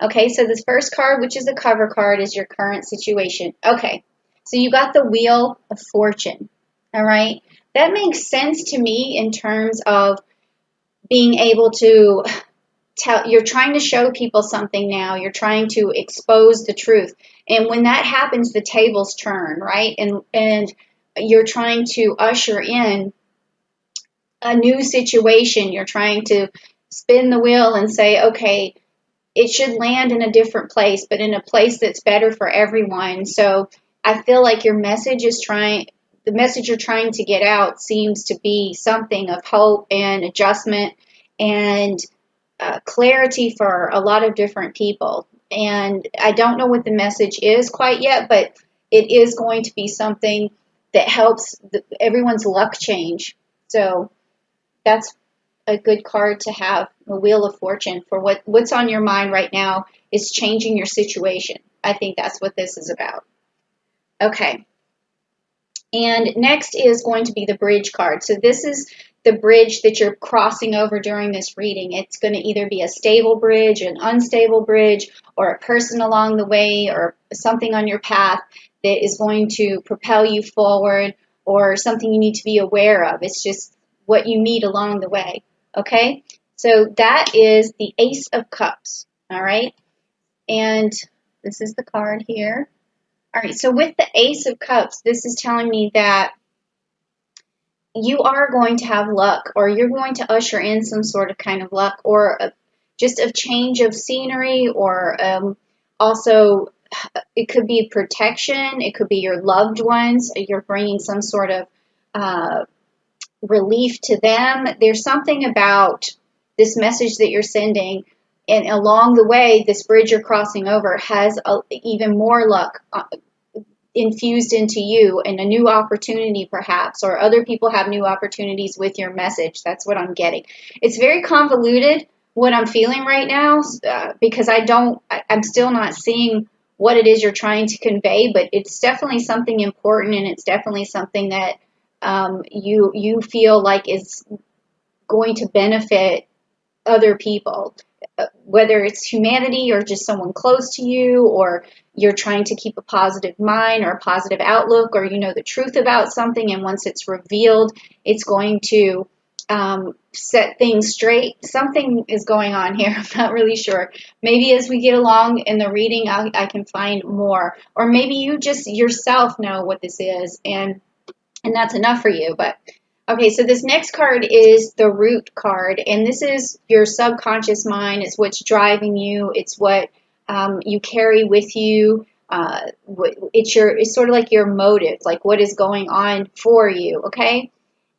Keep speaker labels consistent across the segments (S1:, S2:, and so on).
S1: Okay, so this first card, which is the cover card, is your current situation. Okay, so you got the Wheel of Fortune. All right, that makes sense to me in terms of being able to tell, you're trying to show people something now, you're trying to expose the truth. And when that happens, the tables turn, right? And you're trying to usher in a new situation. You're trying to spin the wheel and say, okay, it should land in a different place, but in a place that's better for everyone. So I feel like the message you're trying to get out seems to be something of hope and adjustment and clarity for a lot of different people. And I don't know what the message is quite yet, but it is going to be something that helps everyone's luck change. So that's a good card to have, the Wheel of Fortune, for what's on your mind right now is changing your situation. I think that's what this is about. Okay. And next is going to be the Bridge card. So this is the bridge that you're crossing over during this reading. It's going to either be a stable bridge, an unstable bridge, or a person along the way, or something on your path that is going to propel you forward, or something you need to be aware of. It's just what you meet along the way. Okay? So that is the Ace of Cups. All right? And this is the card here. All right, so with the Ace of Cups, this is telling me that you are going to have luck, or you're going to usher in some sort of kind of luck, or just a change of scenery, or also it could be protection, it could be your loved ones, you're bringing some sort of relief to them. There's something about this message that you're sending, and along the way, this bridge you're crossing over has even more luck infused into you, and a new opportunity perhaps, or other people have new opportunities with your message. That's what I'm getting. It's very convoluted what I'm feeling right now, because I'm still not seeing what it is you're trying to convey, but it's definitely something important, and it's definitely something that you feel like is going to benefit other people, whether it's humanity or just someone close to you, or you're trying to keep a positive mind or a positive outlook, or you know the truth about something, and once it's revealed, it's going to set things straight. Something is going on here. I'm not really sure. Maybe as we get along in the reading, I can find more, or maybe you just yourself know what this is, and that's enough for you. But okay, so this next card is the Root card, and this is your subconscious mind. It's what's driving you. It's what you carry with you. It's sort of like your motive, like what is going on for you, okay?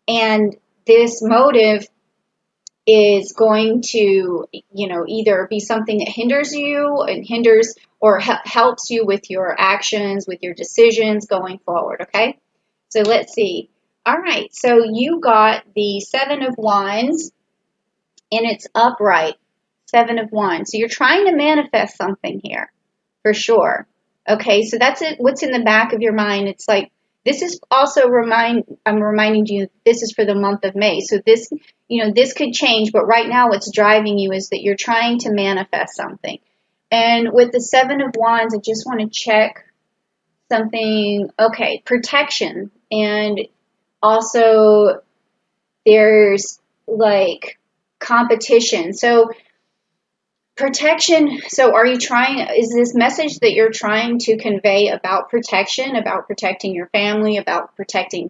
S1: And this motive is going to, either be something that hinders you and hinders or helps you with your actions, with your decisions going forward, okay? So let's see. All right, so you got the Seven of Wands, and it's upright, Seven of Wands. So you're trying to manifest something here, for sure. Okay, so that's it. What's in the back of your mind? It's like, this is also I'm reminding you, this is for the month of May. So this, this could change, but right now what's driving you is that you're trying to manifest something. And with the Seven of Wands, I just want to check something. Okay, protection. And also there's like competition. So protection. So is this message that you're trying to convey about protection, about protecting your family, about protecting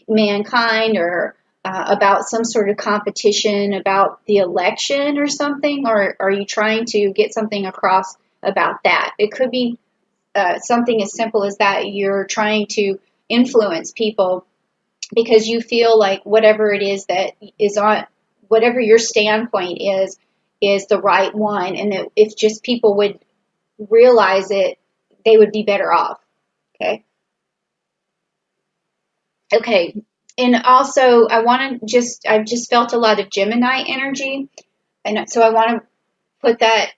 S1: mankind, or about some sort of competition, about the election or something? Or are you trying to get something across about that? It could be something as simple as that. You're trying to influence people because you feel like whatever it is that is on, whatever your standpoint is the right one, and that if just people would realize it, they would be better off. Okay. Okay. And also, I've just felt a lot of Gemini energy, and so I want to put that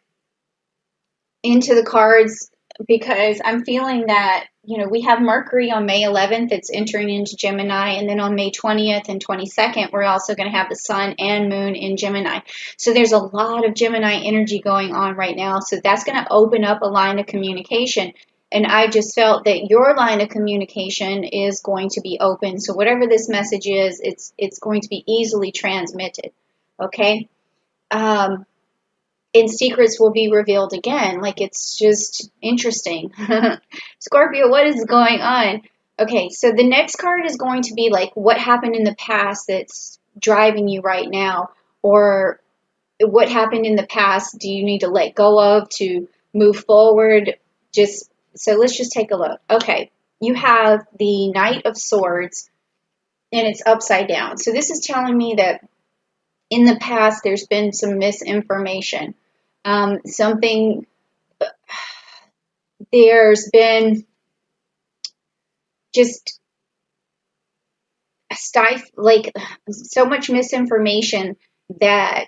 S1: into the cards because I'm feeling that, we have Mercury on May 11th, it's entering into Gemini, and then on May 20th and 22nd, we're also going to have the Sun and Moon in Gemini. So there's a lot of Gemini energy going on right now. So that's going to open up a line of communication. And I just felt that your line of communication is going to be open. So whatever this message is, it's going to be easily transmitted. Okay? Um, and secrets will be revealed again. Like, it's just interesting. Scorpio, what is going on? Okay, so the next card is going to be like what happened in the past that's driving you right now, or what happened in the past do you need to let go of to move forward? So let's just take a look. Okay, you have the Knight of Swords, and it's upside down. So this is telling me that in the past there's been some misinformation. Something, there's been just like so much misinformation that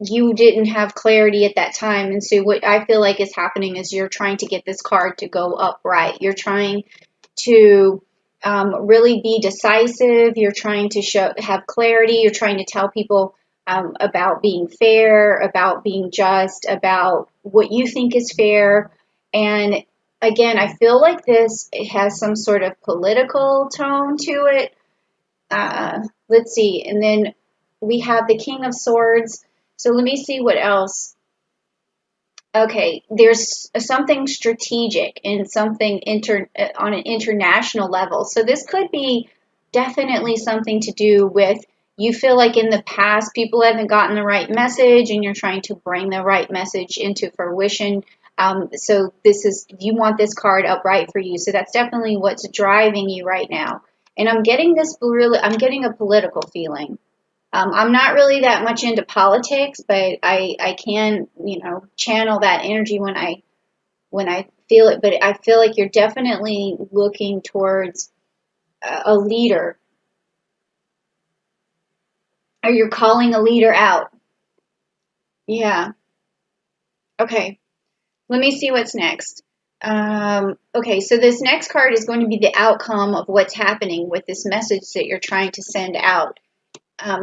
S1: you didn't have clarity at that time. And so what I feel like is happening is you're trying to get this card to go upright. You're trying to really be decisive. You're trying to have clarity. You're trying to tell people about being fair, about being just, about what you think is fair. And again, I feel like this has some sort of political tone to it. Let's see. And then we have the King of Swords. So let me see what else. Okay, there's something strategic and something on an international level. So this could be definitely something to do with, you feel like in the past people haven't gotten the right message and you're trying to bring the right message into fruition. So you want this card upright for you. So that's definitely what's driving you right now. And I'm getting a political feeling. I'm not really that much into politics, but I can, channel that energy when I feel it. But I feel like you're definitely looking towards a leader, or you're calling a leader out. Yeah. Okay. Let me see what's next. Okay, so this next card is going to be the outcome of what's happening with this message that you're trying to send out.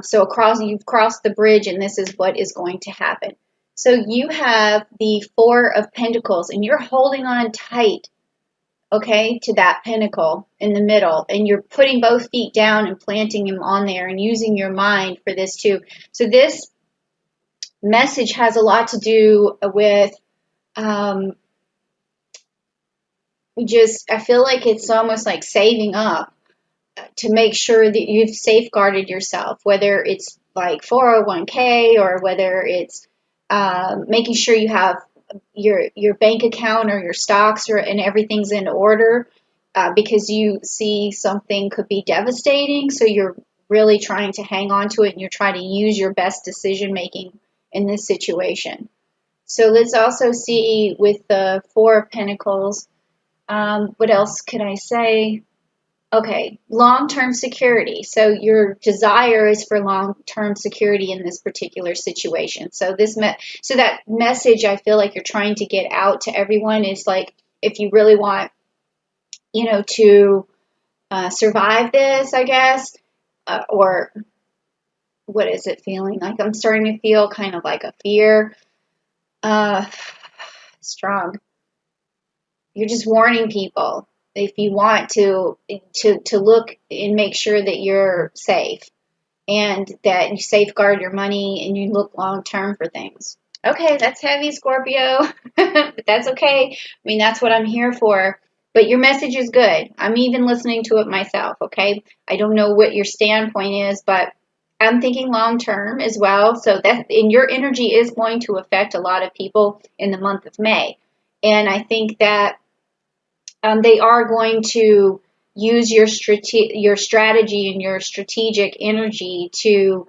S1: So you've crossed the bridge, and this is what is going to happen. So you have the Four of Pentacles, and you're holding on tight, okay, to that pentacle in the middle, and you're putting both feet down and planting them on there and using your mind for this too. So this message has a lot to do with I feel like it's almost like saving up to make sure that you've safeguarded yourself, whether it's like 401k, or whether it's making sure you have your bank account or your stocks and everything's in order, because you see something could be devastating. So you're really trying to hang on to it, and you're trying to use your best decision making in this situation. So let's also see with the Four of Pentacles, what else could I say? Okay, long-term security. So your desire is for long-term security in this particular situation. So that message I feel like you're trying to get out to everyone is like, if you really want, to survive this, I guess, or what is it feeling like? I'm starting to feel kind of like a fear. Strong. You're just warning people if you want to look and make sure that you're safe and that you safeguard your money and you look long term for things. Okay, that's heavy, Scorpio, but that's okay. I mean, that's what I'm here for. But your message is good. I'm even listening to it myself, okay? I don't know what your standpoint is, but I'm thinking long term as well. So your energy is going to affect a lot of people in the month of May. And I think that they are going to use your strategy and your strategic energy to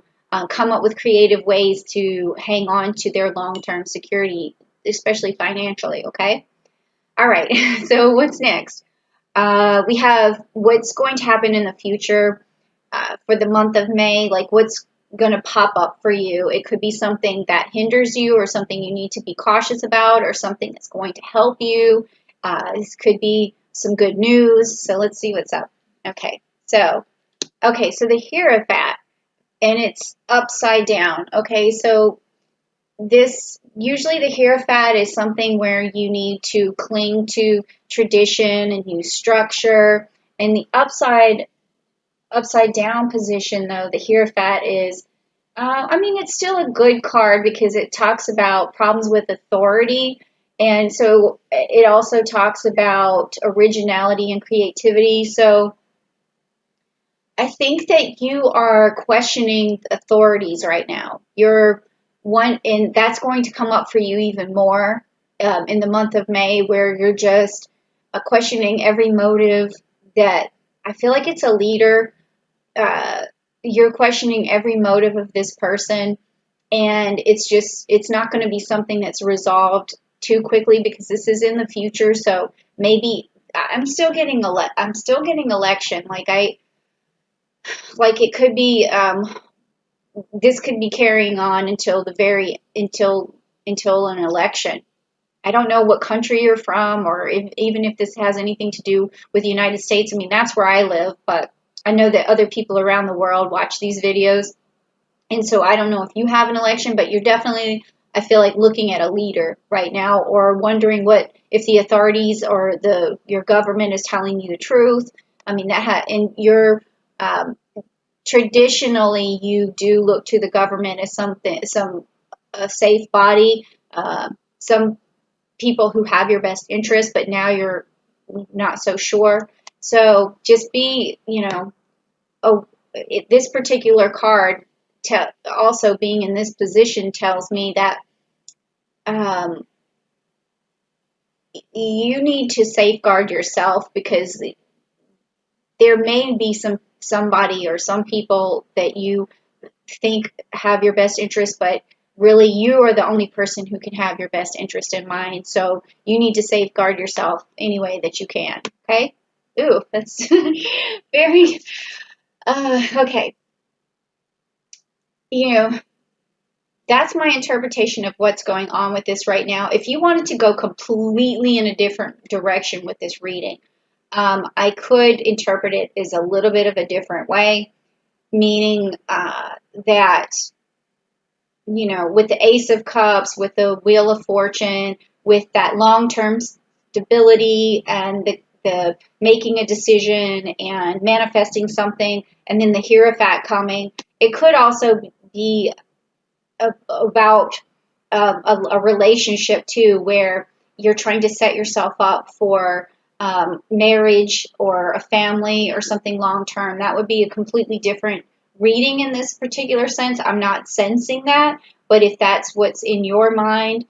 S1: come up with creative ways to hang on to their long-term security, especially financially, okay? All right, so what's next? We have what's going to happen in the future for the month of May, like what's going to pop up for you. It could be something that hinders you or something you need to be cautious about or something that's going to help you. This could be some good news. So let's see what's up. So the Hierophant, and it's upside down. Okay, so this usually the Hierophant is something where you need to cling to tradition and use structure. And the upside down position, though, the Hierophant is, it's still a good card because it talks about problems with authority. And so it also talks about originality and creativity. So I think that you are questioning authorities right now. And that's going to come up for you even more in the month of May, where you're just questioning every motive that I feel like it's a leader. You're questioning every motive of this person, and it's not going to be something that's resolved too quickly because this is in the future. So maybe I'm still getting election. Like it could be, this could be carrying on until an election. I don't know what country you're from, or even if this has anything to do with the United States. I mean, that's where I live, but I know that other people around the world watch these videos. And so I don't know if you have an election, but you're definitely, I feel like, looking at a leader right now, or wondering if the authorities or your government is telling you the truth. I mean, and you're, traditionally, you do look to the government as a safe body, some people who have your best interest, but now you're not so sure. So just be, this particular card, also being in this position, tells me that you need to safeguard yourself, because there may be somebody or some people that you think have your best interest, but really you are the only person who can have your best interest in mind. So you need to safeguard yourself any way that you can. Okay? Ooh, that's very, okay. That's my interpretation of what's going on with this right now. If you wanted to go completely in a different direction with this reading, I could interpret it as a little bit of a different way, meaning that, with the Ace of Cups, with the Wheel of Fortune, with that long-term stability and the making a decision and manifesting something, and then the Hierophant coming, it could also be about a relationship too, where you're trying to set yourself up for marriage or a family or something long term. That would be a completely different reading in this particular sense. I'm not sensing that, but if that's what's in your mind,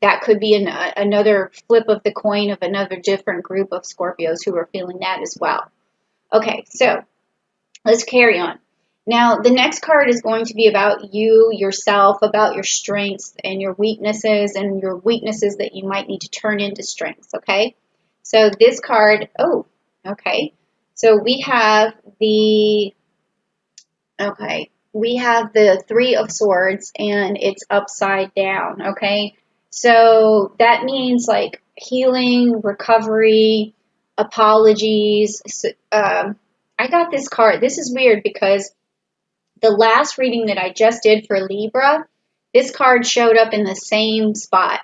S1: that could be another flip of the coin of another different group of Scorpios who are feeling that as well. Okay, so let's carry on. Now, the next card is going to be about you, yourself, about your strengths and your weaknesses that you might need to turn into strengths, okay? So this card, okay. So we have the Three of Swords, and it's upside down, okay? So that means like healing, recovery, apologies. I got this card. This is weird because the last reading that I just did for Libra, this card showed up in the same spot.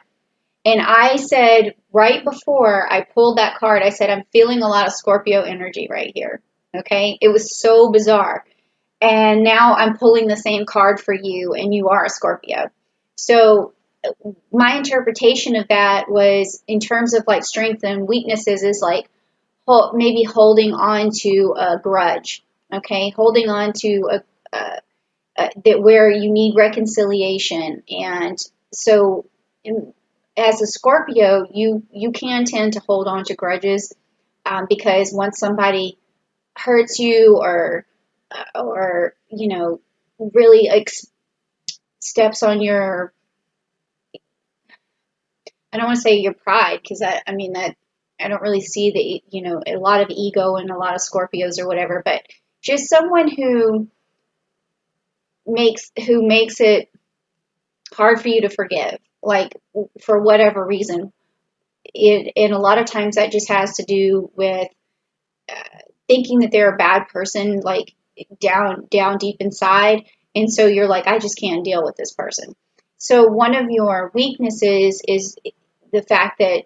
S1: And I said, right before I pulled that card, I said, I'm feeling a lot of Scorpio energy right here. Okay? It was so bizarre. And now I'm pulling the same card for you, and you are a Scorpio. So my interpretation of that was, in terms of like strengths and weaknesses, is like maybe holding on to a grudge. Okay? Holding on to that where you need reconciliation. And so as a Scorpio, you can tend to hold on to grudges because once somebody hurts you or really steps on your, I don't want to say your pride, because that I don't really see a lot of ego in a lot of Scorpios or whatever, but just someone who makes it hard for you to forgive, like for whatever reason. And a lot of times that just has to do with thinking that they're a bad person, like down deep inside. And so you're like, I just can't deal with this person. So one of your weaknesses is the fact that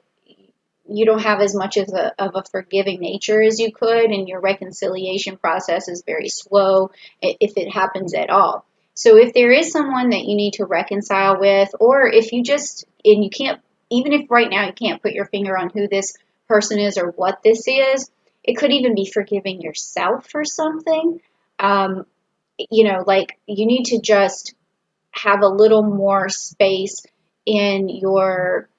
S1: you don't have as much of a forgiving nature as you could, and your reconciliation process is very slow if it happens at all. So if there is someone that you need to reconcile with, or if you just, and you can't, even if right now you can't put your finger on who this person is or what this is, it could even be forgiving yourself for something. Like you need to just have a little more space in your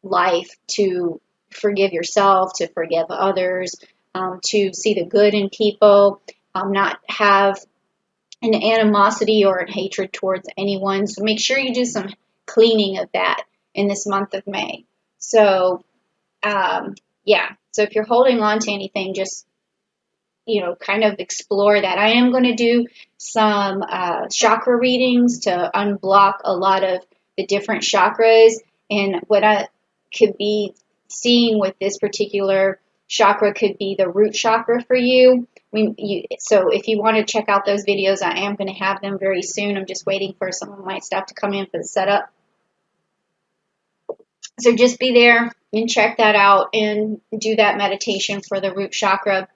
S1: life to forgive yourself, to forgive others, to see the good in people, not have an animosity or a hatred towards anyone. So make sure you do some cleaning of that in this month of May. So, yeah. So if you're holding on to anything, just kind of explore that. I am going to do some chakra readings to unblock a lot of the different chakras. And what I could be seeing with this particular chakra could be the root chakra for you. So if you want to check out those videos, I am going to have them very soon. I'm just waiting for some of my stuff to come in for the setup. So just be there and check that out and do that meditation for the root chakra.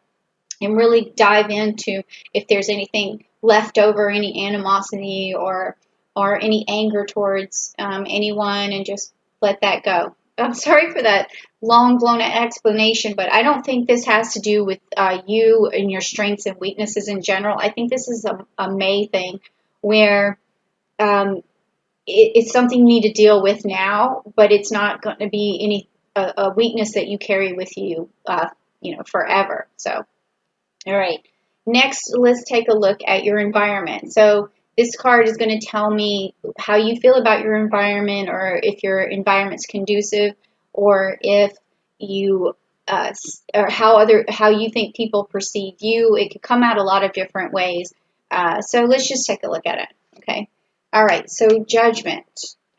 S1: And really dive into if there's anything left over, any animosity or any anger towards anyone, and just let that go. I'm sorry for that long blown explanation, but I don't think this has to do with you and your strengths and weaknesses in general. I think this is a May thing where it's something you need to deal with now, but it's not going to be a weakness that you carry with you, forever. So. All right, next let's take a look at your environment. So this card is going to tell me how you feel about your environment, or if your environment's conducive, or if you or how you think people perceive you. It could come out a lot of different ways. So let's just take a look at it. Okay. All right. So Judgment.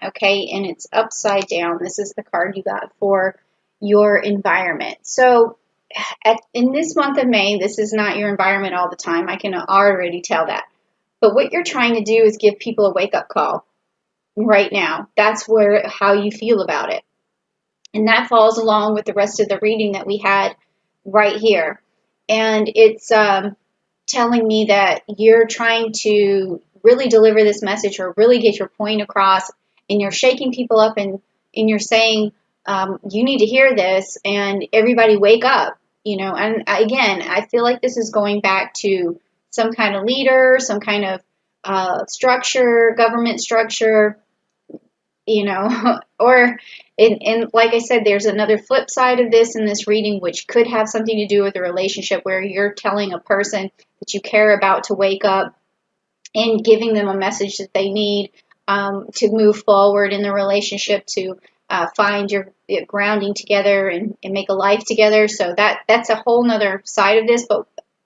S1: Okay, and it's upside down. This is the card you got for your environment. So in this month of May, this is not your environment all the time. I can already tell that. But what you're trying to do is give people a wake-up call right now. That's how you feel about it. And that falls along with the rest of the reading that we had right here. And it's telling me that you're trying to really deliver this message or really get your point across, and you're shaking people up and you're saying, you need to hear this, and everybody wake up. And again, I feel like this is going back to some kind of leader, some kind of structure, government structure, or, and like I said, there's another flip side of this in this reading, which could have something to do with a relationship where you're telling a person that you care about to wake up and giving them a message that they need to move forward in the relationship, to find your grounding together and make a life together. So that's a whole nother side of this, but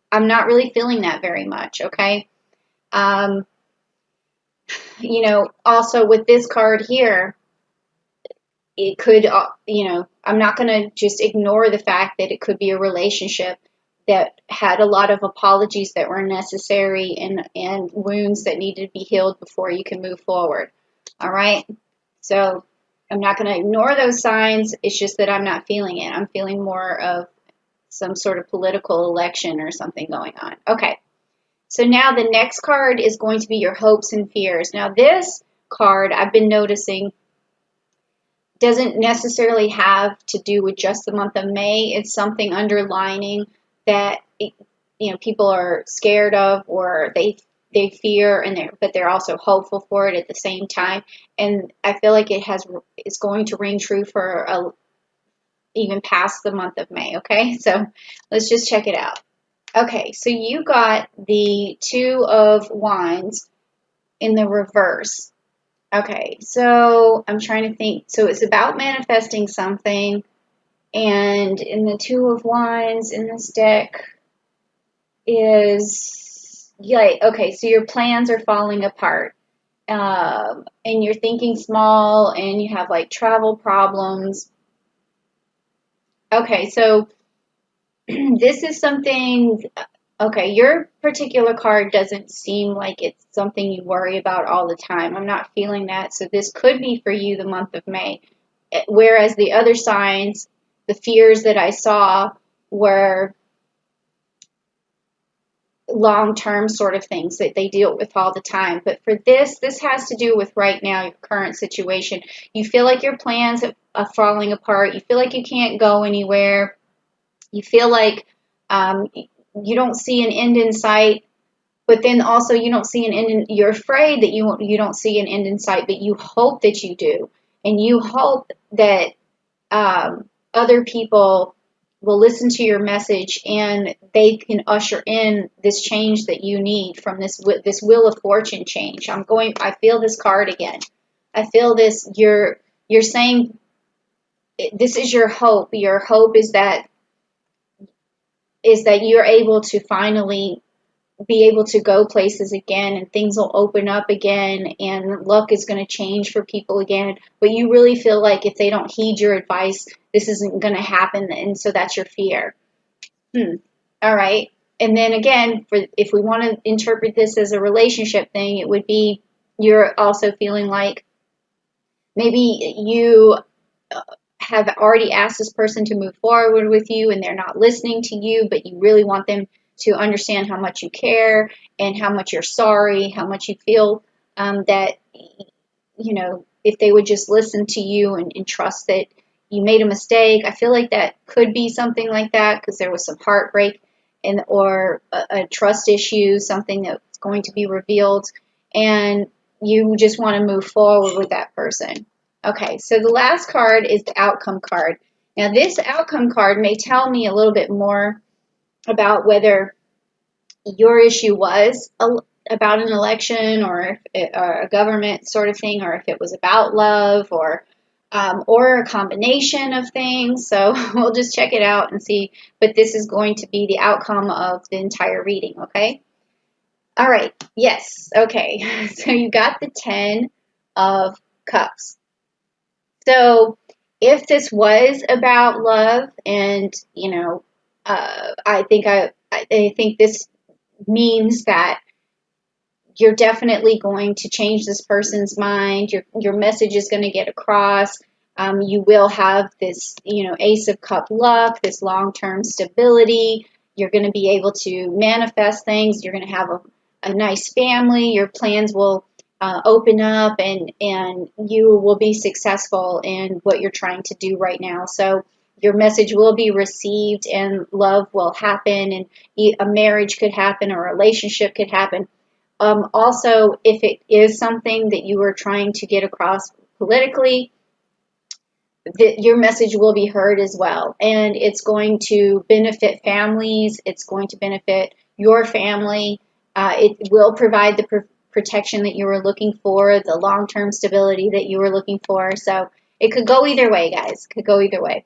S1: I'm not really feeling that very much. Okay. Also with this card here, it could, I'm not going to just ignore the fact that it could be a relationship that had a lot of apologies that were necessary, and wounds that needed to be healed before you can move forward. All right. So I'm not going to ignore those signs. It's just that I'm not feeling it. I'm feeling more of some sort of political election or something going on. Okay. So now the next card is going to be your hopes and fears. Now this card, I've been noticing, doesn't necessarily have to do with just the month of May. It's something underlining that people are scared of, or they fear, but they're also hopeful for it at the same time. And I feel like it's going to ring true for even past the month of May. Okay, so let's just check it out. Okay, so you got the Two of Wands in the reverse. Okay, so I'm trying to think. So it's about manifesting something, and in the Two of Wands in this deck is like, okay, so your plans are falling apart. And you're thinking small and you have like travel problems. Okay, so this is something, okay, your particular card doesn't seem like it's something you worry about all the time. I'm not feeling that. So this could be for you the month of May. Whereas the other signs, the fears that I saw were long-term sort of things that they deal with all the time. But for this has to do with right now, your current situation. You feel like your plans are falling apart. You feel like you can't go anywhere. You feel like you don't see an end in sight. But then also you don't see an end in, you're afraid that you don't see an end in sight, but you hope that you do. And you hope that other people will listen to your message and they can usher in this change that you need from this wheel of fortune change. I feel this card again. I feel this, you're saying this is your hope. Your hope is that you're able to finally be able to go places again and things will open up again and luck is going to change for people again. But you really feel like if they don't heed your advice, this isn't going to happen. And so that's your fear. All right. And then again, if we want to interpret this as a relationship thing, it would be you're also feeling like maybe you have already asked this person to move forward with you and they're not listening to you, but you really want them to understand how much you care and how much you're sorry, how much you feel that, if they would just listen to you and trust that you made a mistake. I feel like that could be something like that because there was some heartbreak or a trust issue, something that's going to be revealed, and you just want to move forward with that person. Okay, so the last card is the outcome card. Now, this outcome card may tell me a little bit more about whether your issue was about an election or a government sort of thing, or if it was about love or a combination of things. So we'll just check it out and see. But this is going to be the outcome of the entire reading, okay? All right, yes, okay. So you got the 10 of Cups. So if this was about love, and I think this means that you're definitely going to change this person's mind. Your message is going to get across. You will have this, Ace of Cup luck, this long-term stability. You're going to be able to manifest things. You're going to have a nice family. Your plans will open up, and you will be successful in what you're trying to do right now. So your message will be received, and love will happen, and a marriage could happen, or a relationship could happen. Also, if it is something that you are trying to get across politically, your message will be heard as well. And it's going to benefit families. It's going to benefit your family. It will provide the protection that you were looking for, the long-term stability that you were looking for. So it could go either way, guys. It could go either way.